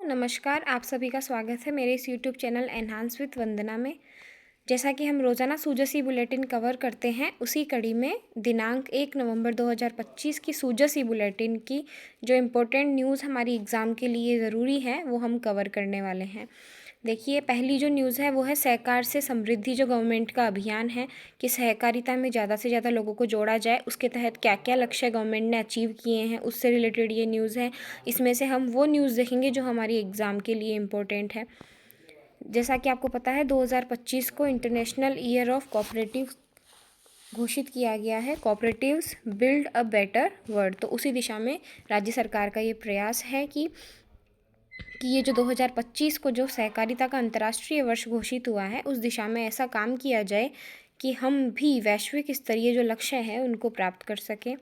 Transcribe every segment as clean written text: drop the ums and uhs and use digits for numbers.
नमस्कार, आप सभी का स्वागत है मेरे इस यूट्यूब चैनल एनहांस विद वंदना में। जैसा कि हम रोज़ाना सूजसी बुलेटिन कवर करते हैं, उसी कड़ी में दिनांक 1 नवंबर 2025 की सूजसी बुलेटिन की जो इम्पोर्टेंट न्यूज़ हमारी एग्ज़ाम के लिए ज़रूरी है, वो हम कवर करने वाले हैं। देखिए, पहली जो न्यूज़ है वो है सहकार से समृद्धि, जो गवर्नमेंट का अभियान है कि सहकारिता में ज़्यादा से ज़्यादा लोगों को जोड़ा जाए, उसके तहत क्या क्या लक्ष्य गवर्नमेंट ने अचीव किए हैं, उससे रिलेटेड ये न्यूज़ है। इसमें से हम वो न्यूज़ देखेंगे जो हमारी एग्ज़ाम के लिए इम्पोर्टेंट है। जैसा कि आपको पता है, 2025 को इंटरनेशनल ईयर ऑफ कोऑपरेटिव घोषित किया गया है। Cooperatives build a better world. तो उसी दिशा में राज्य सरकार का ये प्रयास है कि ये जो 2025 को जो सहकारिता का अंतर्राष्ट्रीय वर्ष घोषित हुआ है, उस दिशा में ऐसा काम किया जाए कि हम भी वैश्विक स्तरीय जो लक्ष्य हैं उनको प्राप्त कर सकें।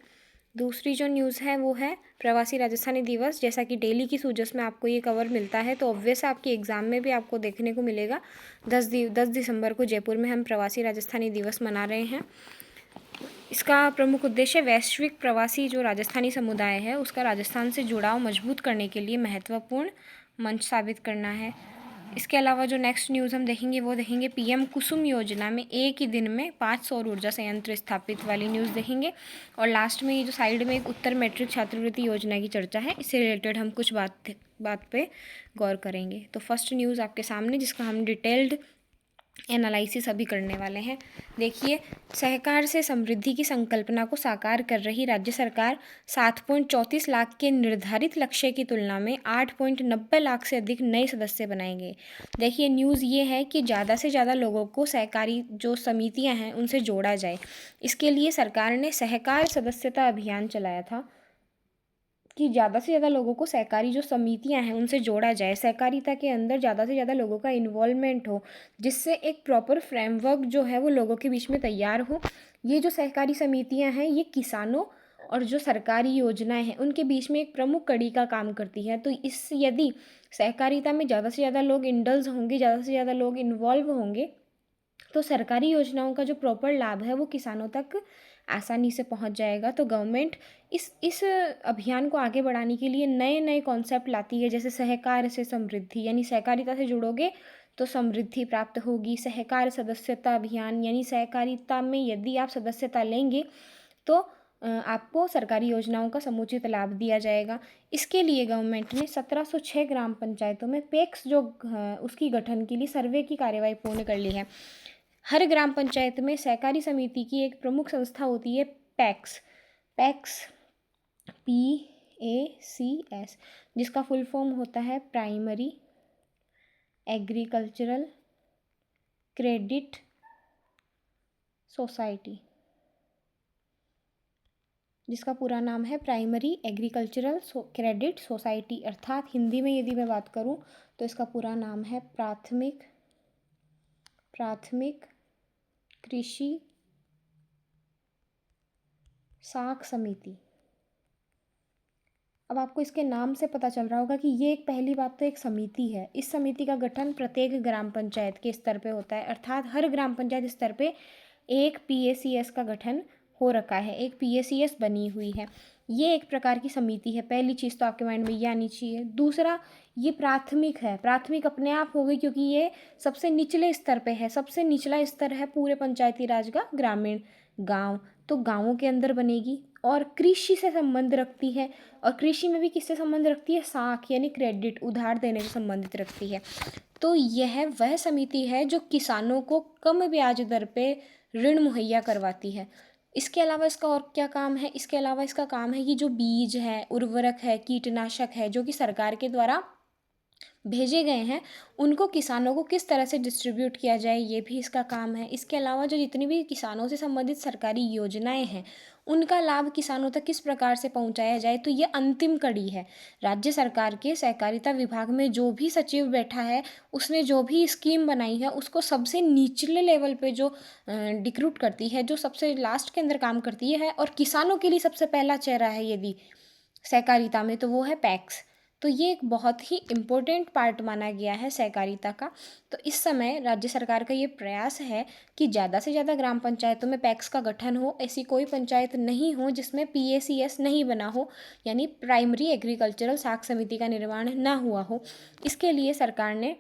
दूसरी जो न्यूज़ है वो है प्रवासी राजस्थानी दिवस। जैसा कि डेली की सूजस में आपको ये कवर मिलता है, तो ऑब्वियस आपके एग्ज़ाम में भी आपको देखने को मिलेगा। 10 दिसंबर को जयपुर में हम प्रवासी राजस्थानी दिवस मना रहे हैं। इसका प्रमुख उद्देश्य वैश्विक प्रवासी जो राजस्थानी समुदाय है उसका राजस्थान से जुड़ाव मजबूत करने के लिए महत्वपूर्ण मंच साबित करना है। इसके अलावा जो नेक्स्ट न्यूज़ हम देखेंगे वो देखेंगे पीएम कुसुम योजना में एक ही दिन में 5 सौर ऊर्जा संयंत्र स्थापित वाली न्यूज़ देखेंगे। और लास्ट में ये जो साइड में एक उत्तर मैट्रिक छात्रवृत्ति योजना की चर्चा है, इससे रिलेटेड हम कुछ बात पे गौर करेंगे। तो फर्स्ट न्यूज़ आपके सामने, जिसका हम डिटेल्ड एनालिसिस अभी करने वाले हैं। देखिए, सहकार से समृद्धि की संकल्पना को साकार कर रही राज्य सरकार 7.34 लाख के निर्धारित लक्ष्य की तुलना में 8.90 लाख से अधिक नए सदस्य बनाएंगे। देखिए, न्यूज़ ये है कि ज़्यादा से ज़्यादा लोगों को सहकारी जो समितियां हैं उनसे जोड़ा जाए। इसके लिए सरकार ने सहकार सदस्यता अभियान चलाया था कि ज़्यादा से ज़्यादा लोगों को सहकारी जो समितियां हैं उनसे जोड़ा जाए, सहकारिता के अंदर ज़्यादा से ज़्यादा लोगों का इन्वॉल्वमेंट हो, जिससे एक प्रॉपर फ्रेमवर्क जो है वो लोगों के बीच में तैयार हो। ये जो सहकारी समितियां हैं ये किसानों और जो सरकारी योजनाएं हैं उनके बीच में एक प्रमुख कड़ी का काम करती है। तो इस यदि सहकारिता में ज़्यादा से ज़्यादा लोग इंडल्ज होंगे, ज़्यादा से ज़्यादा लोग इन्वॉल्व होंगे, तो सरकारी योजनाओं का जो प्रॉपर लाभ है वो किसानों तक आसानी से पहुंच जाएगा। तो गवर्नमेंट इस अभियान को आगे बढ़ाने के लिए नए नए कॉन्सेप्ट लाती है, जैसे सहकार से समृद्धि, यानी सहकारिता से जुड़ोगे तो समृद्धि प्राप्त होगी। सहकार सदस्यता अभियान, यानी सहकारिता में यदि आप सदस्यता लेंगे तो आपको सरकारी योजनाओं का समुचित लाभ दिया जाएगा। इसके लिए गवर्नमेंट ने 1706 ग्राम पंचायतों में पेक्स जो उसकी गठन के लिए सर्वे की कार्यवाही पूर्ण कर ली है। हर ग्राम पंचायत में सहकारी समिति की एक प्रमुख संस्था होती है, पैक्स। पैक्स PACS, जिसका फुल फॉर्म होता है प्राइमरी एग्रीकल्चरल क्रेडिट सोसाइटी, जिसका पूरा नाम है प्राइमरी एग्रीकल्चरल क्रेडिट सोसाइटी। अर्थात हिंदी में यदि मैं बात करूं तो इसका पूरा नाम है प्राथमिक कृषि साख समिति। अब आपको इसके नाम से पता चल रहा होगा कि ये एक, पहली बात तो एक समिति है। इस समिति का गठन प्रत्येक ग्राम पंचायत के स्तर पे होता है, अर्थात हर ग्राम पंचायत स्तर पे एक PACS का गठन हो रखा है, एक PACS बनी हुई है। ये एक प्रकार की समिति है। पहली चीज़ तो आपके माइंड में ये आनी चाहिए। दूसरा, ये प्राथमिक है। प्राथमिक अपने आप हो गई क्योंकि ये सबसे निचले स्तर पे है। सबसे निचला स्तर है पूरे पंचायती राज का ग्रामीण गांव, तो गांवों के अंदर बनेगी और कृषि से संबंध रखती है। और कृषि में भी किससे संबंध रखती है? साख यानी क्रेडिट, उधार देने से संबंधित रखती है। तो यह वह समिति है जो किसानों को कम ब्याज दर पे ऋण मुहैया करवाती है। इसके अलावा इसका और क्या काम है? इसके अलावा इसका काम है कि जो बीज है, उर्वरक है, कीटनाशक है, जो कि सरकार के द्वारा भेजे गए हैं, उनको किसानों को किस तरह से डिस्ट्रीब्यूट किया जाए, ये भी इसका काम है। इसके अलावा जो जितनी भी किसानों से संबंधित सरकारी योजनाएं हैं उनका लाभ किसानों तक किस प्रकार से पहुंचाया जाए, तो ये अंतिम कड़ी है। राज्य सरकार के सहकारिता विभाग में जो भी सचिव बैठा है, उसने जो भी स्कीम बनाई है उसको सबसे निचले लेवल पे जो डिक्रूट करती है, जो सबसे लास्ट के अंदर काम करती है और किसानों के लिए सबसे पहला चेहरा है यदि सहकारिता में, तो वो है पैक्स। तो ये एक बहुत ही इम्पोर्टेंट पार्ट माना गया है सहकारिता का। तो इस समय राज्य सरकार का ये प्रयास है कि ज़्यादा से ज़्यादा ग्राम पंचायतों में पैक्स का गठन हो। ऐसी कोई पंचायत नहीं हो जिसमें PACS नहीं बना हो, यानी प्राइमरी एग्रीकल्चरल साख समिति का निर्माण ना हुआ हो। इसके लिए सरकार ने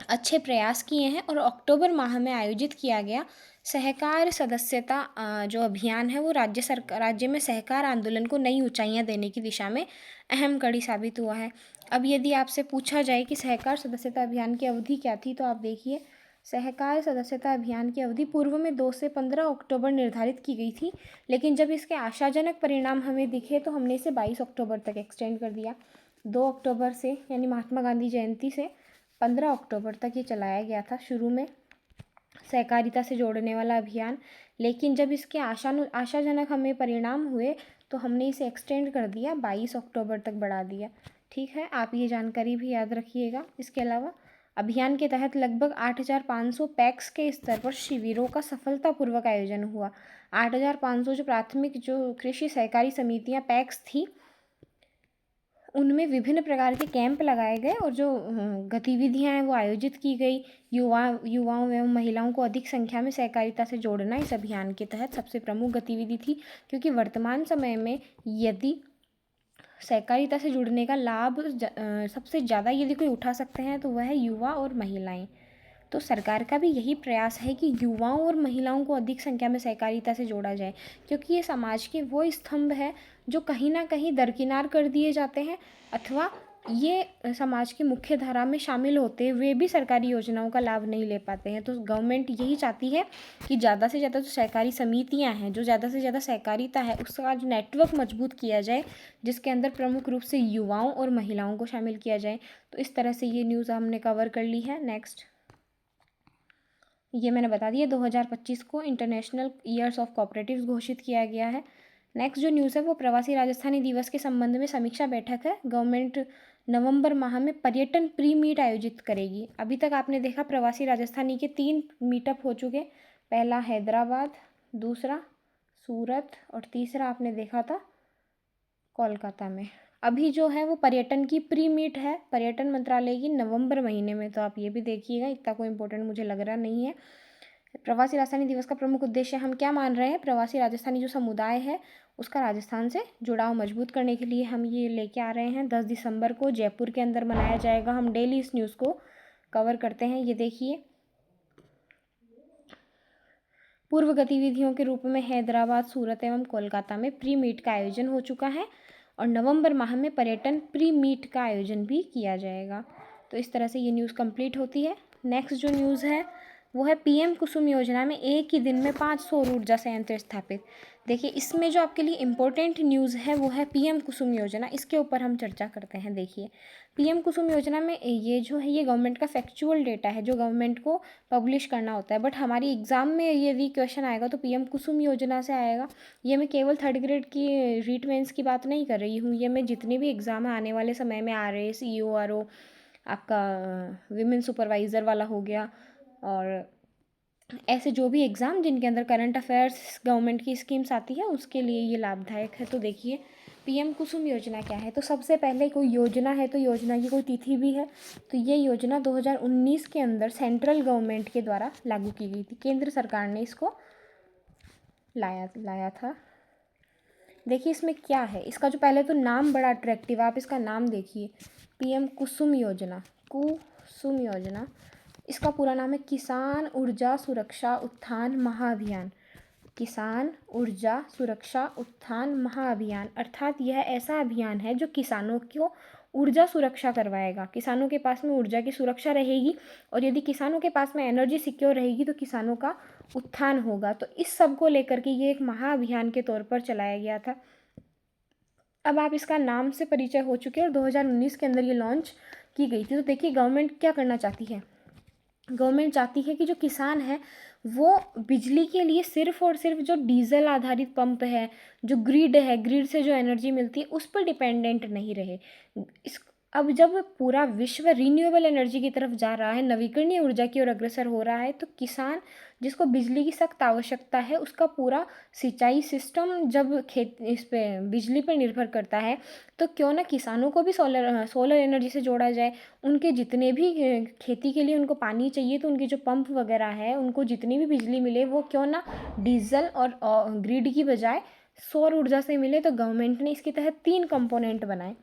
अच्छे प्रयास किए हैं और अक्टूबर माह में आयोजित किया गया सहकार सदस्यता जो अभियान है वो राज्य में सहकार आंदोलन को नई ऊंचाइयां देने की दिशा में अहम कड़ी साबित हुआ है। अब यदि आपसे पूछा जाए कि सहकार सदस्यता अभियान की अवधि क्या थी, तो आप देखिए, सहकार सदस्यता अभियान की अवधि पूर्व में 2 से 15 अक्टूबर निर्धारित की गई थी, लेकिन जब इसके आशाजनक परिणाम हमें दिखे तो हमने इसे 22 अक्टूबर तक एक्सटेंड कर दिया। 2 अक्टूबर से, यानी महात्मा गांधी जयंती से 15 अक्टूबर तक ये चलाया गया था शुरू में सहकारिता से जोड़ने वाला अभियान। लेकिन जब इसके आशाजनक हमें परिणाम हुए तो हमने इसे एक्सटेंड कर दिया, 22 अक्टूबर तक बढ़ा दिया। ठीक है, आप ये जानकारी भी याद रखिएगा। इसके अलावा अभियान के तहत लगभग 8,500 पैक्स के स्तर पर शिविरों का सफलतापूर्वक आयोजन हुआ। 8,500 जो प्राथमिक जो कृषि सहकारी समितियाँ पैक्स थी, उनमें विभिन्न प्रकार के कैंप लगाए गए और जो गतिविधियां हैं वो आयोजित की गई। युवाओं एवं महिलाओं को अधिक संख्या में सहकारिता से जोड़ना इस अभियान के तहत सबसे प्रमुख गतिविधि थी, क्योंकि वर्तमान समय में यदि सहकारिता से जुड़ने का लाभ सबसे ज़्यादा यदि कोई उठा सकते हैं तो वह है युवा और महिलाएं। तो सरकार का भी यही प्रयास है कि युवाओं और महिलाओं को अधिक संख्या में सहकारिता से जोड़ा जाए, क्योंकि ये समाज के वो स्तंभ है जो कहीं ना कहीं दरकिनार कर दिए जाते हैं, अथवा ये समाज की मुख्य धारा में शामिल होते हुए भी सरकारी योजनाओं का लाभ नहीं ले पाते हैं। तो गवर्नमेंट यही चाहती है कि ज़्यादा से ज़्यादा जो सहकारी समितियां हैं, जो ज़्यादा से ज़्यादा सहकारिता है, उसका जो नेटवर्क मजबूत किया जाए, जिसके अंदर प्रमुख रूप से युवाओं और महिलाओं को शामिल किया जाए। तो इस तरह से ये न्यूज़ हमने कवर कर ली है। नेक्स्ट, ये मैंने बता दिया, 2025 को इंटरनेशनल ईयर्स ऑफ कोऑपरेटिव्स घोषित किया गया है। नेक्स्ट जो न्यूज़ है वो प्रवासी राजस्थानी दिवस के संबंध में समीक्षा बैठक है। गवर्नमेंट नवंबर माह में पर्यटन प्री मीट आयोजित करेगी। अभी तक आपने देखा प्रवासी राजस्थानी के 3 मीटअप हो चुके। पहला हैदराबाद, दूसरा सूरत और तीसरा आपने देखा था कोलकाता में। अभी जो है वो पर्यटन की प्री मीट है पर्यटन मंत्रालय की नवंबर महीने में, तो आप ये भी देखिएगा, इतना कोई इम्पोर्टेंट मुझे लग रहा नहीं है। प्रवासी राजस्थानी दिवस का प्रमुख उद्देश्य हम क्या मान रहे हैं, प्रवासी राजस्थानी जो समुदाय है उसका राजस्थान से जुड़ाव मजबूत करने के लिए हम ये लेके आ रहे हैं। 10 दिसंबर को जयपुर के अंदर मनाया जाएगा। हम डेली इस न्यूज़ को कवर करते हैं। ये देखिए, पूर्व गतिविधियों के रूप में हैदराबाद, सूरत एवं कोलकाता में प्री मीट का आयोजन हो चुका है और नवंबर माह में पर्यटन प्री मीट का आयोजन भी किया जाएगा। तो इस तरह से ये न्यूज़ कंप्लीट होती है। नेक्स्ट जो न्यूज़ है वो है PM कुसुम योजना में एक ही दिन में 5 सौर ऊर्जा संयंत्र स्थापित। देखिए, इसमें जो आपके लिए इम्पोर्टेंट न्यूज़ है वो है PM कुसुम योजना। इसके ऊपर हम चर्चा करते हैं। देखिए, PM कुसुम योजना में ये जो है ये गवर्नमेंट का फैक्चुअल डेटा है जो गवर्नमेंट को पब्लिश करना होता है, बट हमारी एग्ज़ाम में यदि क्वेश्चन आएगा तो PM कुसुम योजना से आएगा। ये मैं केवल 3rd ग्रेड की रीट मेंस की बात नहीं कर रही हूँ, ये मैं जितने भी एग्ज़ाम आने वाले समय में आ रहे हैं, CO RO, आपका विमेन सुपरवाइज़र वाला हो गया, और ऐसे जो भी एग्ज़ाम जिनके अंदर करंट अफेयर्स गवर्नमेंट की स्कीम्स आती है उसके लिए ये लाभदायक है। तो देखिए, PM कुसुम योजना क्या है। तो सबसे पहले कोई योजना है तो योजना की कोई तिथि भी है। तो ये योजना 2019 के अंदर सेंट्रल गवर्नमेंट के द्वारा लागू की गई थी। केंद्र सरकार ने इसको लाया था। देखिए इसमें क्या है, इसका जो पहले तो नाम बड़ा अट्रैक्टिव है, आप इसका नाम देखिए, PM कुसुम योजना। कुसुम योजना, इसका पूरा नाम है किसान ऊर्जा सुरक्षा उत्थान महाअभियान। किसान ऊर्जा सुरक्षा उत्थान महाअभियान, अर्थात यह ऐसा अभियान है जो किसानों को ऊर्जा सुरक्षा करवाएगा। किसानों के पास में ऊर्जा की सुरक्षा रहेगी और यदि किसानों के पास में एनर्जी सिक्योर रहेगी तो किसानों का उत्थान होगा। तो इस सब को लेकर के ये एक महाअभियान के तौर पर चलाया गया था। अब आप इसका नाम से परिचय हो चुके हैं और 2019 के अंदर ये लॉन्च की गई थी। तो देखिए, गवर्नमेंट क्या करना चाहती है, गवर्नमेंट चाहती है कि जो किसान है वो बिजली के लिए सिर्फ और सिर्फ जो डीजल आधारित पंप है, जो ग्रिड है, ग्रिड से जो एनर्जी मिलती है उस पर डिपेंडेंट नहीं रहे। इस अब जब पूरा विश्व रिन्यूएबल एनर्जी की तरफ जा रहा है, नवीकरणीय ऊर्जा की ओर अग्रसर हो रहा है, तो किसान जिसको बिजली की सख्त आवश्यकता है, उसका पूरा सिंचाई सिस्टम जब खेत इस पे बिजली पर निर्भर करता है, तो क्यों ना किसानों को भी सोलर एनर्जी से जोड़ा जाए। उनके जितने भी खेती के लिए उनको पानी चाहिए, तो उनके जो पंप वगैरह है, उनको जितनी भी बिजली मिले वो क्यों ना डीजल और ग्रिड की बजाय सौर ऊर्जा से मिले। तो गवर्नमेंट ने इसके तहत 3 कंपोनेंट बनाए,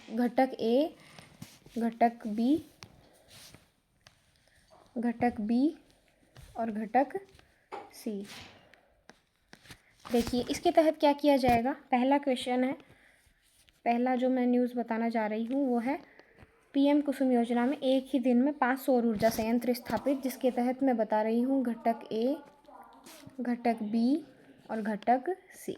घटक ए, घटक बी और घटक सी। देखिए इसके तहत क्या किया जाएगा। पहला क्वेश्चन है, पहला जो मैं न्यूज़ बताना जा रही हूँ वो है पीएम कुसुम योजना में एक ही दिन में 5 सौर ऊर्जा संयंत्र स्थापित, जिसके तहत मैं बता रही हूँ घटक ए, घटक बी और घटक सी।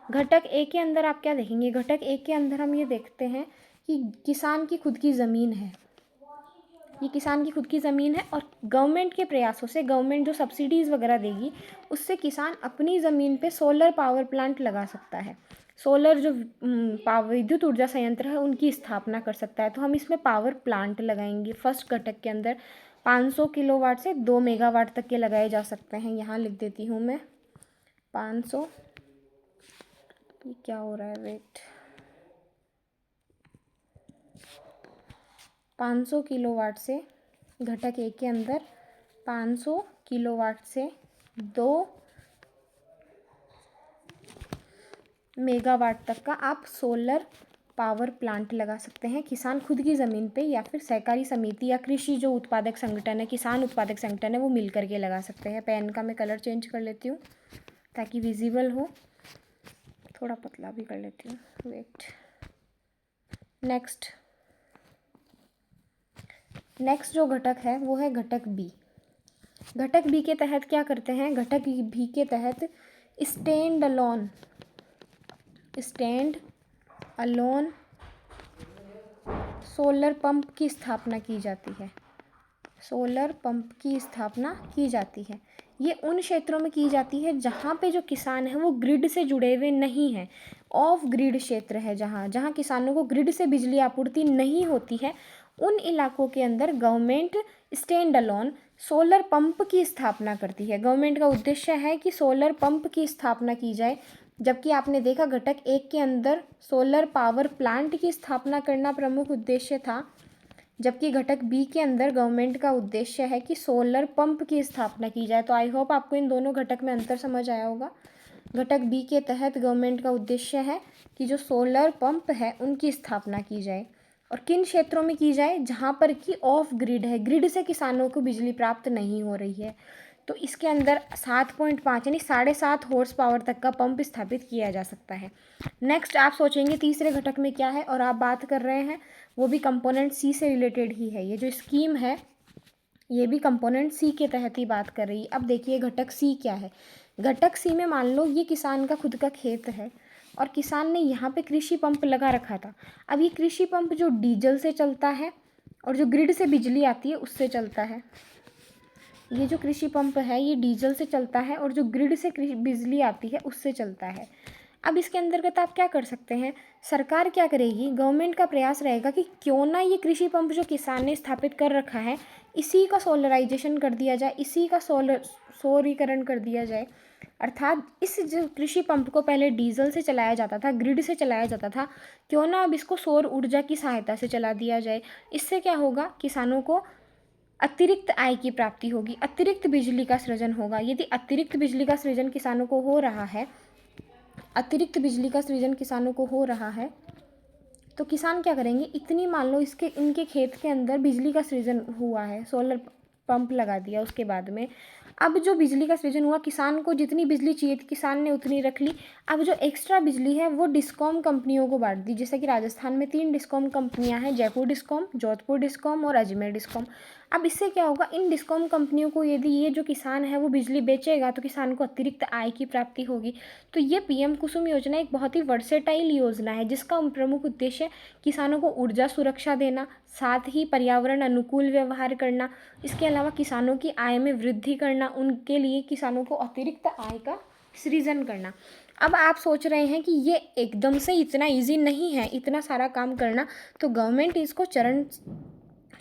घटक ए के अंदर आप क्या देखेंगे, घटक ए के अंदर हम ये देखते हैं कि किसान की खुद की ज़मीन है, ये किसान की खुद की ज़मीन है और गवर्नमेंट के प्रयासों से, गवर्नमेंट जो सब्सिडीज़ वगैरह देगी उससे किसान अपनी ज़मीन पे सोलर पावर प्लांट लगा सकता है, सोलर जो विद्युत ऊर्जा संयंत्र है उनकी स्थापना कर सकता है। तो हम इसमें पावर प्लांट लगाएंगे। फर्स्ट घटक के अंदर 500 किलोवाट से 2 मेगावाट तक के लगाए जा सकते हैं। यहाँ लिख देती हूँ मैं 500, ये क्या हो रहा है, वेट, 500 किलोवाट से घटक एक के अंदर 500 किलोवाट से 2 मेगावाट तक का आप सोलर पावर प्लांट लगा सकते हैं, किसान खुद की ज़मीन पे या फिर सहकारी समिति या कृषि जो उत्पादक संगठन है, किसान उत्पादक संगठन है, वो मिल करके लगा सकते हैं। पेन का मैं कलर चेंज कर लेती हूँ ताकि विजिबल हो, थोड़ा पतला भी कर लेती हूँ, वेट। नेक्स्ट जो घटक है वो है घटक बी। घटक बी के तहत क्या करते हैं, घटक बी के तहत स्टैंड अलोन सोलर पंप की स्थापना की जाती है, सोलर पंप की स्थापना की जाती है। ये उन क्षेत्रों में की जाती है जहाँ पे जो किसान है वो ग्रिड से जुड़े हुए नहीं हैं, ऑफ ग्रिड क्षेत्र है, जहाँ किसानों को ग्रिड से बिजली आपूर्ति नहीं होती है, उन इलाकों के अंदर government stand alone solar pump की स्थापना करती है। गवर्नमेंट का उद्देश्य है कि सोलर पंप की स्थापना की जाए, जबकि आपने देखा घटक एक के अंदर सोलर पावर प्लांट की स्थापना करना प्रमुख उद्देश्य था, जबकि घटक बी के अंदर गवर्नमेंट का उद्देश्य है कि सोलर पंप की स्थापना की जाए। तो आई होप आपको इन दोनों घटक में अंतर समझ आया होगा। घटक बी के तहत गवर्नमेंट का उद्देश्य है कि जो सोलर पंप है उनकी स्थापना की जाए, और किन क्षेत्रों में की जाए, जहाँ पर कि ऑफ ग्रिड है, ग्रिड से किसानों को बिजली प्राप्त नहीं हो रही है। तो इसके अंदर 7.5 यानी 7.5 हॉर्स पावर तक का पंप स्थापित किया जा सकता है। नेक्स्ट आप सोचेंगे तीसरे घटक में क्या है, और आप बात कर रहे हैं वो भी कंपोनेंट सी से रिलेटेड ही है। ये जो स्कीम है ये भी कंपोनेंट सी के तहत ही बात कर रही है। अब देखिए घटक सी क्या है। घटक सी में मान लो ये किसान का खुद का खेत है और किसान ने यहाँ पे कृषि पंप लगा रखा था। अब ये कृषि पंप जो डीजल से चलता है और जो ग्रिड से बिजली आती है उससे चलता है। ये जो कृषि पंप है ये डीजल से चलता है और जो ग्रिड से बिजली आती है उससे चलता है। अब इसके अंतर्गत आप क्या कर सकते हैं, सरकार क्या करेगी, गवर्नमेंट का प्रयास रहेगा कि क्यों ना ये कृषि पंप जो किसान ने स्थापित कर रखा है इसी का सोलराइजेशन कर दिया जाए, इसी का सौरीकरण कर दिया जाए। अर्थात इस जो कृषि पंप को पहले डीजल से चलाया जाता था, ग्रिड से चलाया जाता था, क्यों ना अब इसको सौर ऊर्जा की सहायता से चला दिया जाए। इससे क्या होगा, किसानों को अतिरिक्त आय की प्राप्ति होगी, अतिरिक्त बिजली का सृजन होगा। यदि अतिरिक्त बिजली का सृजन किसानों को हो रहा है, अतिरिक्त बिजली का सृजन किसानों को हो रहा है, तो किसान क्या करेंगे, इतनी मान लो इनके खेत के अंदर बिजली का सृजन हुआ है, सोलर पंप लगा दिया, उसके बाद में अब जो बिजली का सृजन हुआ, किसान को जितनी बिजली चाहिए थी किसान ने उतनी रख ली। अब जो एक्स्ट्रा बिजली है वो डिस्कॉम कंपनियों को बांट दी। जैसे कि राजस्थान में 3 डिस्कॉम कंपनियां हैं, जयपुर डिस्कॉम, जोधपुर डिस्कॉम और अजमेर डिस्कॉम। अब इससे क्या होगा, इन डिस्कॉम कंपनियों को यदि ये जो किसान है वो बिजली बेचेगा तो किसान को अतिरिक्त आय की प्राप्ति होगी। तो ये पीएम कुसुम योजना एक बहुत ही वर्सेटाइल योजना है जिसका प्रमुख उद्देश्य किसानों को ऊर्जा सुरक्षा देना, साथ ही पर्यावरण अनुकूल व्यवहार करना, इसके अलावा किसानों की आय में वृद्धि करना, उनके लिए किसानों को अतिरिक्त आय का सृजन करना। अब आप सोच रहे हैं कि ये एकदम से इतना ईजी नहीं है इतना सारा काम करना, तो गवर्नमेंट इसको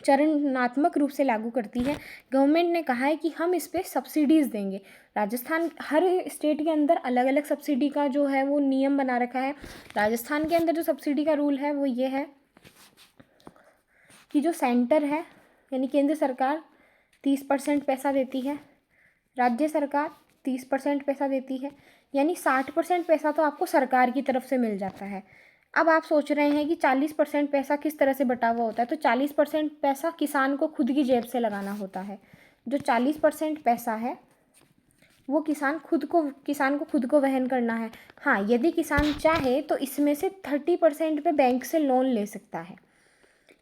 चरणात्मक रूप से लागू करती है। गवर्नमेंट ने कहा है कि हम इस पर सब्सिडीज़ देंगे। राजस्थान, हर स्टेट के अंदर अलग अलग सब्सिडी का जो है वो नियम बना रखा है। राजस्थान के अंदर जो सब्सिडी का रूल है वो ये है कि जो सेंटर है यानी केंद्र सरकार 30% पैसा देती है, राज्य सरकार 30% पैसा देती है, यानी 60% पैसा तो आपको सरकार की तरफ से मिल जाता है। अब आप सोच रहे हैं कि 40% पैसा किस तरह से बटा हुआ होता है, तो 40% पैसा किसान को खुद की जेब से लगाना होता है। जो 40% पैसा है वो किसान को खुद को वहन करना है। हाँ, यदि किसान चाहे तो इसमें से 30% पे बैंक से लोन ले सकता है।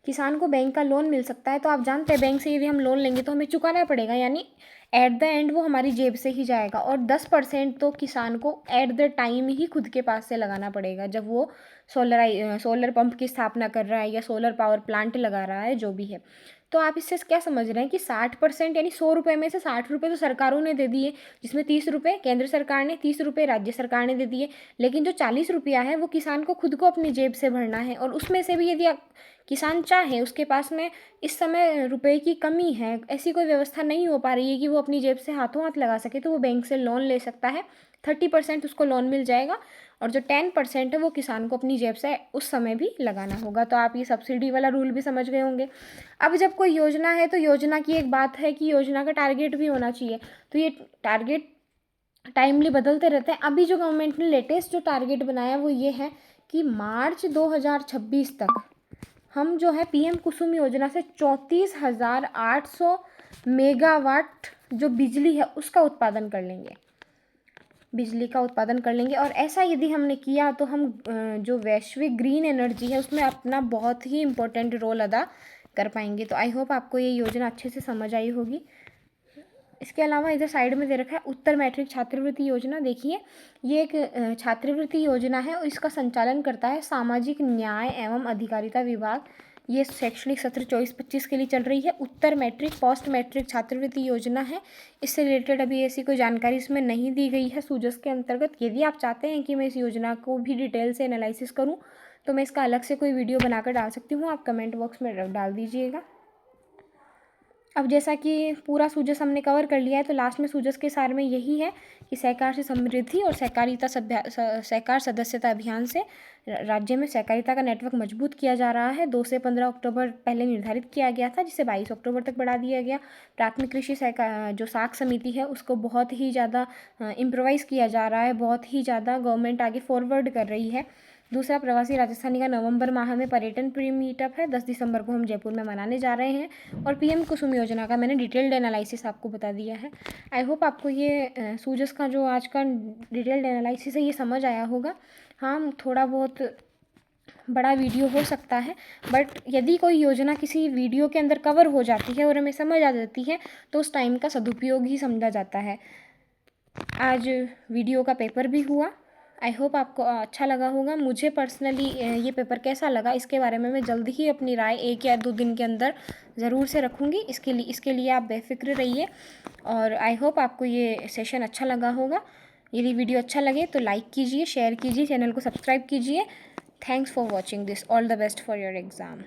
किसान को बैंक का लोन मिल सकता है। तो आप जानते हैं बैंक से यदि हम लोन लेंगे तो हमें चुकाना पड़ेगा, यानी एट द एंड वो हमारी जेब से ही जाएगा। और 10% तो किसान को एट द टाइम ही खुद के पास से लगाना पड़ेगा, जब वो सोलर पंप की स्थापना कर रहा है या सोलर पावर प्लांट लगा रहा है, जो भी है। तो आप इससे क्या समझ रहे हैं कि 60% यानी 100 रुपये में से 60 रुपये तो सरकारों ने दे दिए, जिसमें 30 रुपये केंद्र सरकार ने, 30 रुपये राज्य सरकार ने दे दिए। लेकिन जो 40 रुपया है वो किसान को खुद को अपनी जेब से भरना है। और उसमें से भी यदि किसान चाहे, उसके पास में इस समय रुपए की कमी है, ऐसी कोई व्यवस्था नहीं हो पा रही है कि वो अपनी जेब से हाथों हाथ लगा सके, तो वो बैंक से लोन ले सकता है। 30% उसको लोन मिल जाएगा और जो 10% है वो किसान को अपनी जेब से उस समय भी लगाना होगा। तो आप ये सब्सिडी वाला रूल भी समझ गए होंगे। अब जब कोई योजना है तो योजना की एक बात है कि योजना का टारगेट भी होना चाहिए। तो ये टारगेट टाइमली बदलते रहते हैं। अभी जो गवर्नमेंट ने लेटेस्ट जो टारगेट बनाया वो ये है कि मार्च 2026 तक हम जो है पीएम कुसुम योजना से 34,800 मेगावाट जो बिजली है उसका उत्पादन कर लेंगे, बिजली का उत्पादन कर लेंगे। और ऐसा यदि हमने किया तो हम जो वैश्विक ग्रीन एनर्जी है उसमें अपना बहुत ही इम्पोर्टेंट रोल अदा कर पाएंगे। तो आई होप आपको ये योजना अच्छे से समझ आई होगी। इसके अलावा इधर साइड में दे रखा है उत्तर मैट्रिक छात्रवृत्ति योजना। देखिए, ये एक छात्रवृत्ति योजना है और इसका संचालन करता है सामाजिक न्याय एवं अधिकारिता विभाग। ये शैक्षणिक सत्र 24-25 के लिए चल रही है। उत्तर मैट्रिक पोस्ट मैट्रिक छात्रवृत्ति योजना है। इससे रिलेटेड अभी ऐसी कोई जानकारी इसमें नहीं दी गई है सूजस के अंतर्गत। यदि आप चाहते हैं कि मैं इस योजना को भी डिटेल से एनालिसिस करूँ तो मैं इसका अलग से कोई वीडियो बनाकर डाल सकती हूँ, आप कमेंट बॉक्स में डाल दीजिएगा। अब जैसा कि पूरा सूजस हमने कवर कर लिया है, तो लास्ट में सूजस के सार में यही है कि सहकार से समृद्धि और सहकार सदस्यता अभियान से राज्य में सहकारिता का नेटवर्क मजबूत किया जा रहा है। 2 से 15 अक्टूबर पहले निर्धारित किया गया था, जिसे 22 अक्टूबर तक बढ़ा दिया गया। प्राथमिक कृषि जो साख समिति है उसको बहुत ही ज़्यादा इम्प्रोवाइज़ किया जा रहा है, बहुत ही ज़्यादा गवर्नमेंट आगे फॉरवर्ड कर रही है। दूसरा, प्रवासी राजस्थानी का नवंबर माह में पर्यटन प्री मीटअप है, 10 दिसंबर को हम जयपुर में मनाने जा रहे हैं। और पीएम कुसुम योजना का मैंने डिटेल्ड एनालिसिस आपको बता दिया है। आई होप आपको ये सूजस का जो आज का डिटेल्ड एनालिसिस है ये समझ आया होगा। हाँ, थोड़ा बहुत बड़ा वीडियो हो सकता है, बट यदि कोई योजना किसी वीडियो के अंदर कवर हो जाती है और हमें समझ आ जाती है तो उस टाइम का सदुपयोग ही समझा जाता है। आज वीडियो का पेपर भी हुआ। आई होप आपको अच्छा लगा होगा। मुझे पर्सनली ये पेपर कैसा लगा इसके बारे में मैं जल्दी ही अपनी राय 1 या 2 दिन के अंदर ज़रूर से रखूँगी। इसके लिए आप बेफिक्र रहिए। और आई होप आपको ये सेशन अच्छा लगा होगा। यदि वीडियो अच्छा लगे तो लाइक कीजिए, शेयर कीजिए, चैनल को सब्सक्राइब कीजिए। Thanks for watching this. All the best for your exam.